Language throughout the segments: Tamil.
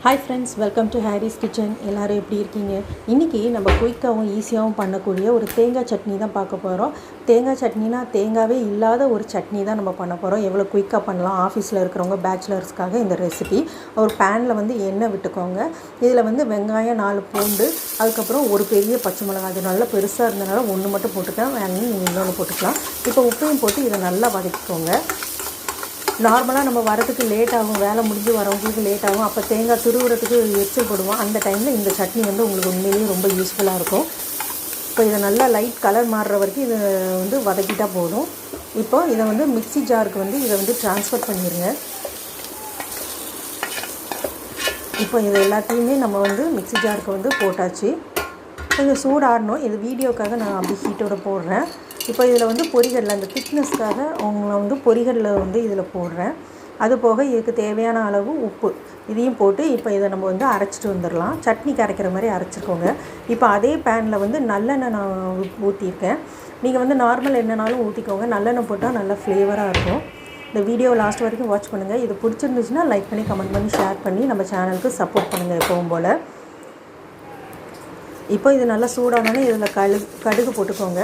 Hi friends, welcome to Harry's Kitchen. எல்லாரும் எப்படி இருக்கீங்க? இன்னைக்கு நம்ம குயிக்காவும் ஈஸியாவும் பண்ணக்கூடிய ஒரு தேங்காய் சட்னி தான் பார்க்க போறோம். தேங்காய் சட்னினா தேங்காவே இல்லாத ஒரு சட்னி தான் நம்ம பண்ண போறோம். எவ்வளவு குயிக்கா பண்ணலாம் ஆபீஸ்ல இருக்கிறவங்க பேச்சுலர்ஸ்க்காக இந்த ரெசிபி. ஒரு panல வந்து எண்ணெய் விட்டுக்கோங்க. இதுல வந்து வெங்காயம் 4 பூண்டு, அதுக்கு அப்புறம் ஒரு பெரிய பச்சை மிளகாய் அது நல்லா பெருசா இருந்தனால ஒன்னு மட்டும் போட்டுட்டேன். வேணும்னா நீங்க இன்னொன்னு போட்டுக்கலாம். இப்போ உப்பையும் போட்டு இத நல்லா வதக்கிக்கோங்க. நார்மலாக நம்ம வரதுக்கு லேட் ஆகும், வேலை முடிஞ்சு வரவங்களுக்கு லேட் ஆகும். அப்போ தேங்காய் துருவுறதுக்கு எரிச்சல் போடுவோம். அந்த டைமில் இந்த சட்னி வந்து உங்களுக்கு உண்மையிலேயே ரொம்ப யூஸ்ஃபுல்லாக இருக்கும். இப்போ இதை நல்லா லைட் கலர் மாறுற வரைக்கும் இதை வந்து வதக்கிட்டால் போதும். இப்போ இதை வந்து மிக்ஸி ஜாருக்கு வந்து இதை வந்து ட்ரான்ஸ்ஃபர் பண்ணிடுங்க. இப்போ இது எல்லாத்தையுமே நம்ம வந்து மிக்ஸி ஜாருக்கு வந்து போட்டாச்சு. கொஞ்சம் சூடாடணும். இது வீடியோக்காக நான் அப்படி ஹீட்டோட போடுறேன். இப்போ இதில் வந்து பொரிகடலை அந்த திக்னஸ்க்காக அவங்கள வந்து பொரிகடலை வந்து இதில் போடுறேன். அது போக இதுக்கு தேவையான அளவு உப்பு இதையும் போட்டு இப்போ இதை நம்ம வந்து அரைச்சிட்டு வந்துடலாம். சட்னிக்கு அரைக்கிற மாதிரி அரைச்சிக்கோங்க. இப்போ அதே பேனில் வந்து நல்லெண்ணெய் நான் ஊற்றிருக்கேன். நீங்கள் வந்து நார்மல் எண்ணெய்னாலும் ஊற்றிக்கோங்க. நல்லெண்ணெய் போட்டால் நல்லா ஃப்ளேவராக இருக்கும். இந்த வீடியோ லாஸ்ட் வரைக்கும் வாட்ச் பண்ணுங்கள். இது பிடிச்சிருந்துச்சுன்னா லைக் பண்ணி கமெண்ட் பண்ணி ஷேர் பண்ணி நம்ம சேனலுக்கு சப்போர்ட் பண்ணுங்கள் எப்பவும் போல். இப்போ இது நல்லா சூடானோன்னே இதில் கடுகு போட்டுக்கோங்க.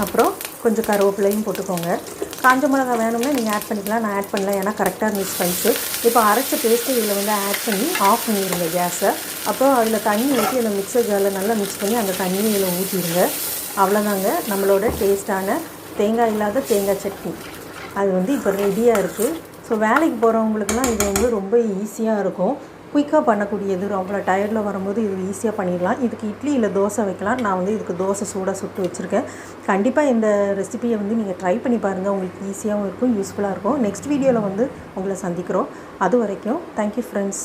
அப்புறம் கொஞ்சம் கருவேப்பிலையும் போட்டுக்கோங்க. காஞ்ச மிளகாய் வேணும்னா நீங்கள் ஆட் பண்ணிக்கலாம். நான் ஆட் பண்ணல, ஏன்னா கரெக்டாக இருந்துச்சு ஸ்பைஸு. இப்போ அரைச்ச பேஸ்ட்டு இதில் வந்து ஆட் பண்ணி ஆஃப் பண்ணிடுங்க கேஸை. அப்புறம் அதில் தண்ணி ஊற்றி அந்த மிக்சர் ஜாரில் நல்லா மிக்ஸ் பண்ணி அந்த தண்ணியை இதில் ஊற்றிடுங்க. அவ்வளோதாங்க நம்மளோட டேஸ்ட்டான தேங்காய் இல்லாத தேங்காய் சட்னி. அது வந்து இப்போ ரெடியாக இருக்குது. ஸோ வேலைக்கு போகிறவங்களுக்குலாம் இது வந்து ரொம்ப ஈஸியாக இருக்கும். குயிக்காக பண்ணக்கூடியது. அவ்வளோ டயர்டில் வரும்போது இது ஈஸியாக பண்ணிடலாம். இதுக்கு இட்லி இல்லை தோசை வைக்கலாம். நான் வந்து இதுக்கு தோசை சூடாக சுட்டு வச்சுருக்கேன். கண்டிப்பாக இந்த ரெசிபியை வந்து நீங்கள் ட்ரை பண்ணி பாருங்கள். உங்களுக்கு ஈஸியாகவும் இருக்கும், யூஸ்ஃபுல்லாக இருக்கும். நெக்ஸ்ட் வீடியோவில் வந்து உங்களை சந்திக்கிறோம். அது வரைக்கும் தேங்க்யூ ஃப்ரெண்ட்ஸ்.